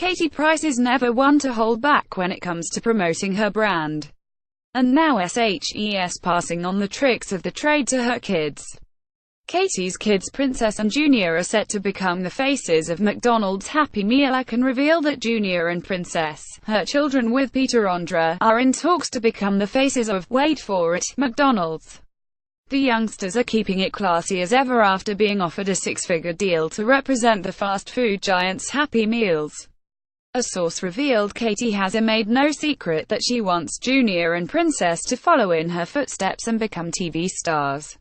Katie Price is never one to hold back when it comes to promoting her brand. And now SHES passing on the tricks of the trade to her kids. Katie's kids, Princess and Junior, are set to become the faces of McDonald's Happy Meal. I can reveal that Junior and Princess, her children with Peter Andre, are in talks to become the faces of, wait for it, McDonald's. The youngsters are keeping it classy as ever after being offered a six-figure deal to represent the fast food giant's Happy Meals. A source revealed Katie has made no secret that she wants Junior and Princess to follow in her footsteps and become TV stars.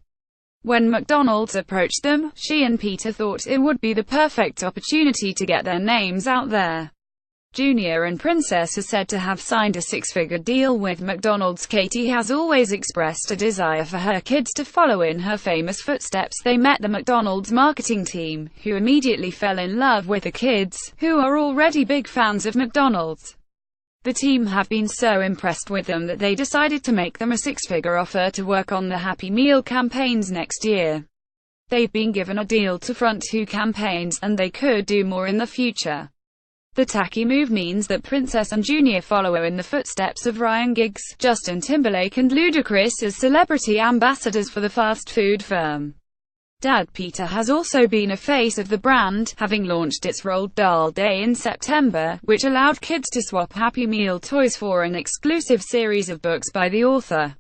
When McDonald's approached them, she and Peter thought it would be the perfect opportunity to get their names out there. Junior and Princess are said to have signed a six-figure deal with McDonald's. Katie has always expressed a desire for her kids to follow in her famous footsteps. They met the McDonald's marketing team, who immediately fell in love with the kids, who are already big fans of McDonald's. The team have been so impressed with them that they decided to make them a six-figure offer to work on the Happy Meal campaigns next year. They've been given a deal to front 2 campaigns, and they could do more in the future. The tacky move means that Princess and Junior follow in the footsteps of Ryan Giggs, Justin Timberlake and Ludacris as celebrity ambassadors for the fast food firm. Dad Peter has also been a face of the brand, having launched its Roald Dahl Day in September, which allowed kids to swap Happy Meal toys for an exclusive series of books by the author.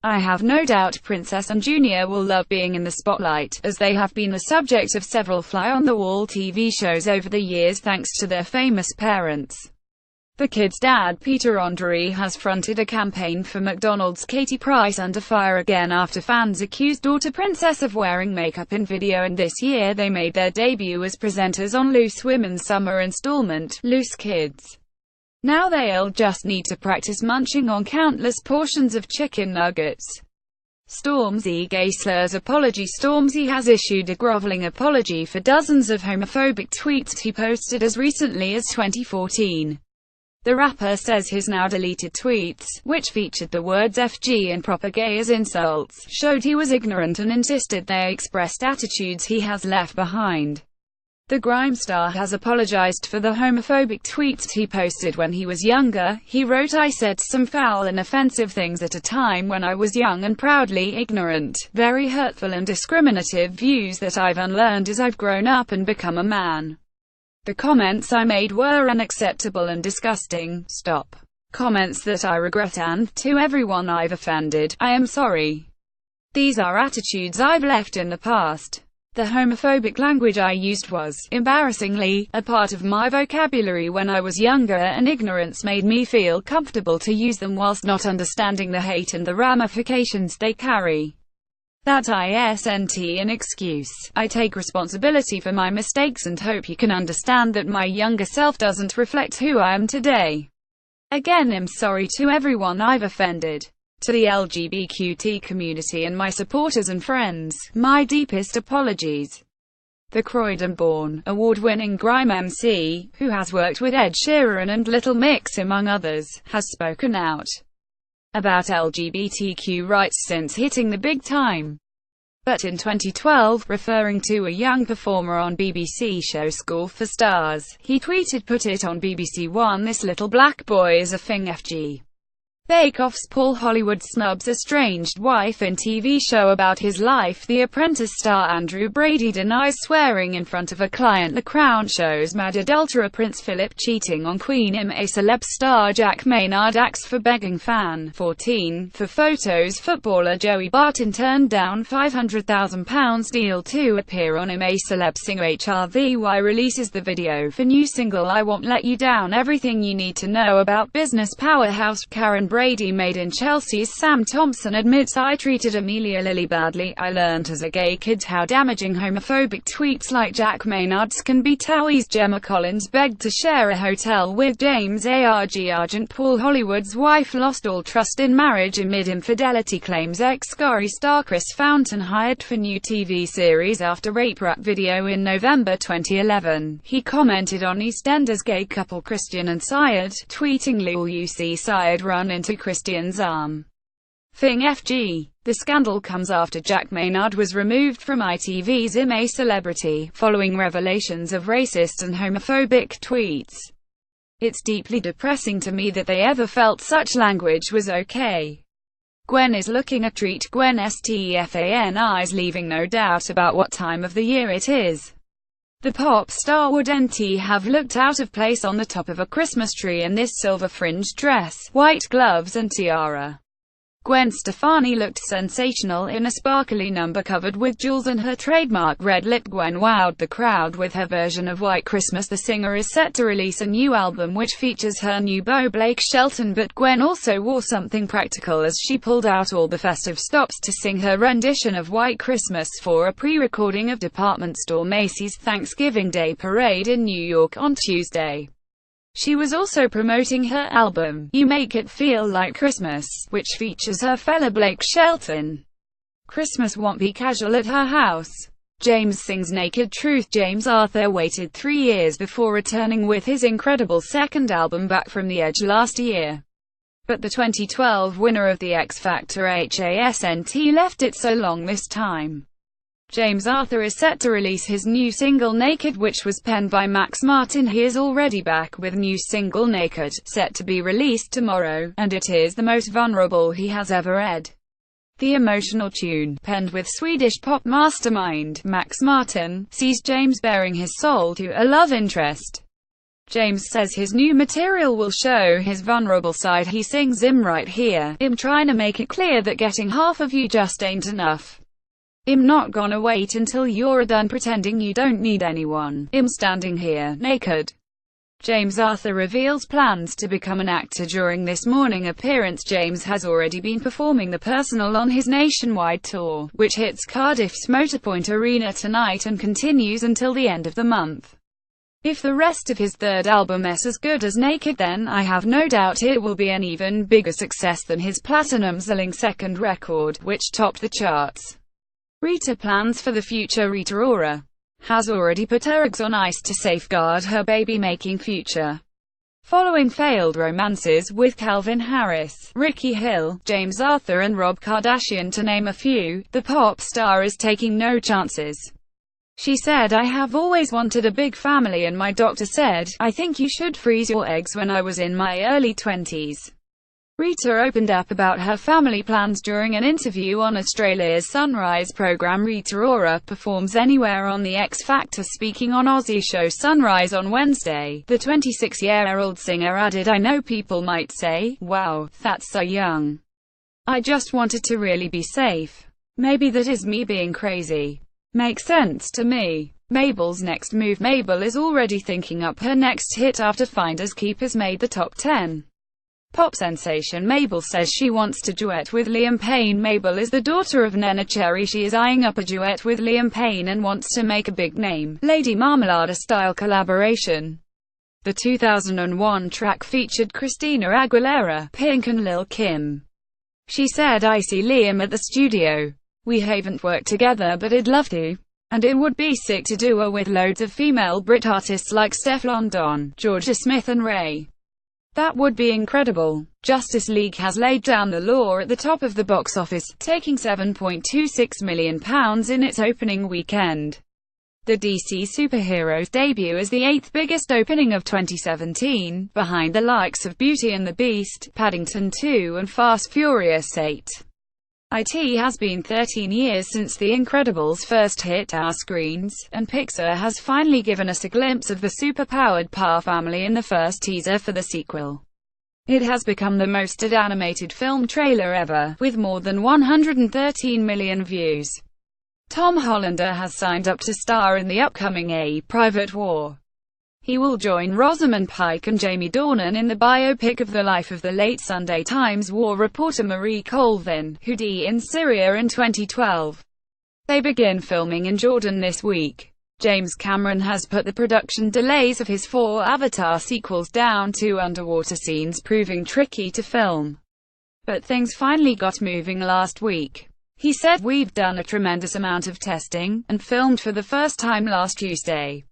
I have no doubt Princess and Junior will love being in the spotlight, as they have been the subject of several fly-on-the-wall TV shows over the years thanks to their famous parents. The kids' dad, Peter Andre, has fronted a campaign for McDonald's. Katie Price under fire again after fans accused daughter Princess of wearing makeup in video, and this year they made their debut as presenters on Loose Women's summer installment, Loose Kids. Now they'll just need to practice munching on countless portions of chicken nuggets. Stormzy gay slurs apology. Stormzy has issued a groveling apology for dozens of homophobic tweets he posted as recently as 2014. The rapper says his now deleted tweets, which featured the words FG and proper gay as insults, showed he was ignorant and insisted they expressed attitudes he has left behind. The grime star has apologized for the homophobic tweets he posted when he was younger. He wrote, "I said some foul and offensive things at a time when I was young and proudly ignorant, very hurtful and discriminative views that I've unlearned as I've grown up and become a man. The comments I made were unacceptable and disgusting. Stop. Comments that I regret, and, to everyone I've offended, I am sorry. These are attitudes I've left in the past. The homophobic language I used was, embarrassingly, a part of my vocabulary when I was younger, and ignorance made me feel comfortable to use them whilst not understanding the hate and the ramifications they carry. That isn't an excuse. I take responsibility for my mistakes and hope you can understand that my younger self doesn't reflect who I am today. Again, I'm sorry to everyone I've offended. To the LGBTQ community and my supporters and friends, my deepest apologies." The Croydon-born, award-winning grime MC, who has worked with Ed Sheeran and Little Mix among others, has spoken out about LGBTQ rights since hitting the big time. But in 2012, referring to a young performer on BBC show School for Stars, he tweeted, "Put it on BBC One, this little black boy is a thing FG." Bake Off's Paul Hollywood snubs estranged wife in TV show about his life. The Apprentice star Andrew Brady denies swearing in front of a client. The Crown shows mad adulterer Prince Philip cheating on Queen. A Celeb star Jack Maynard axed for begging fan 14 for photos. Footballer Joey Barton turned down £500,000 deal to appear on A Celeb singer HRVY releases the video for new single I Won't Let You Down. Everything you need to know about business powerhouse Karen Brady made in Chelsea's Sam Thompson admits, "I treated Amelia Lilly badly. I learned as a gay kid how damaging homophobic tweets like Jack Maynard's can be." Towie's Gemma Collins begged to share a hotel with James A.R.G. Argent. Paul Hollywood's wife lost all trust in marriage amid infidelity claims. Ex-Gary star Chris Fountain hired for new TV series after rape rap video in November 2011. He commented on EastEnders gay couple Christian and Syed, tweeting, "Lol, you see Syed run into Christian's arm. Thing FG." The scandal comes after Jack Maynard was removed from ITV's I'm a Celebrity, following revelations of racist and homophobic tweets. It's deeply depressing to me that they ever felt such language was okay. Gwen is looking a treat. Gwen Stefani is leaving no doubt about what time of the year it is. The pop star would have looked out of place on the top of a Christmas tree in this silver-fringed dress, white gloves and tiara. Gwen Stefani looked sensational in a sparkly number covered with jewels and her trademark red lip. Gwen wowed the crowd with her version of White Christmas. The singer is set to release a new album which features her new beau Blake Shelton, but Gwen also wore something practical as she pulled out all the festive stops to sing her rendition of White Christmas for a pre-recording of department store Macy's Thanksgiving Day Parade in New York on Tuesday. She was also promoting her album, You Make It Feel Like Christmas, which features her fella Blake Shelton. Christmas won't be casual at her house. James sings Naked Truth. James Arthur waited 3 years before returning with his incredible second album Back from the Edge last year. But the 2012 winner of the X Factor HASNT left it so long this time. James Arthur is set to release his new single Naked, which was penned by Max Martin. He is already back with new single Naked, set to be released tomorrow, and it is the most vulnerable he has ever read. The emotional tune, penned with Swedish pop mastermind Max Martin, sees James baring his soul to a love interest. James says his new material will show his vulnerable side. He sings "I'm right here, I'm trying to make it clear that getting half of you just ain't enough. I'm not gonna wait until you're done pretending you don't need anyone. I'm standing here, naked." James Arthur reveals plans to become an actor during this morning appearance. James has already been performing the personal on his nationwide tour, which hits Cardiff's Motorpoint Arena tonight and continues until the end of the month. If the rest of his third album is as good as Naked, then I have no doubt it will be an even bigger success than his platinum-selling second record, which topped the charts. Rita plans for the future. Rita Ora has already put her eggs on ice to safeguard her baby-making future. Following failed romances with Calvin Harris, Ricky Hill, James Arthur and Rob Kardashian to name a few, the pop star is taking no chances. She said, "I have always wanted a big family and my doctor said, I think you should freeze your eggs when I was in my early 20s. Rita opened up about her family plans during an interview on Australia's Sunrise program. Rita Ora performs anywhere on the X Factor. Speaking on Aussie show Sunrise on Wednesday, the 26-year-old singer added, "I know people might say, wow, that's so young. I just wanted to really be safe. Maybe that is me being crazy. Makes sense to me." Mabel's next move. Mabel is already thinking up her next hit after Finders Keepers made the top 10. Pop sensation Mabel says she wants to duet with Liam Payne. Mabel is the daughter of Nena Cherry. She is eyeing up a duet with Liam Payne and wants to make a big name, Lady Marmalade-style collaboration. The 2001 track featured Christina Aguilera, Pink and Lil' Kim. She said, "I see Liam at the studio. We haven't worked together but I'd love to. And it would be sick to do it with loads of female Brit artists like Stefflon Don, Georgia Smith and Ray. That would be incredible." Justice League has laid down the law at the top of the box office, taking £7.26 million in its opening weekend. The DC superhero's debut is the 8th biggest opening of 2017, behind the likes of Beauty and the Beast, Paddington 2 and Fast Furious 8. It has been 13 years since The Incredibles first hit our screens, and Pixar has finally given us a glimpse of the super-powered Parr family in the first teaser for the sequel. It has become the most animated film trailer ever, with more than 113 million views. Tom Hollander has signed up to star in the upcoming A Private War. He will join Rosamund Pike and Jamie Dornan in the biopic of the life of the late Sunday Times war reporter Marie Colvin, who died in Syria in 2012. They begin filming in Jordan this week. James Cameron has put the production delays of his 4 Avatar sequels down to underwater scenes proving tricky to film. But things finally got moving last week. He said, "We've done a tremendous amount of testing, and filmed for the first time last Tuesday.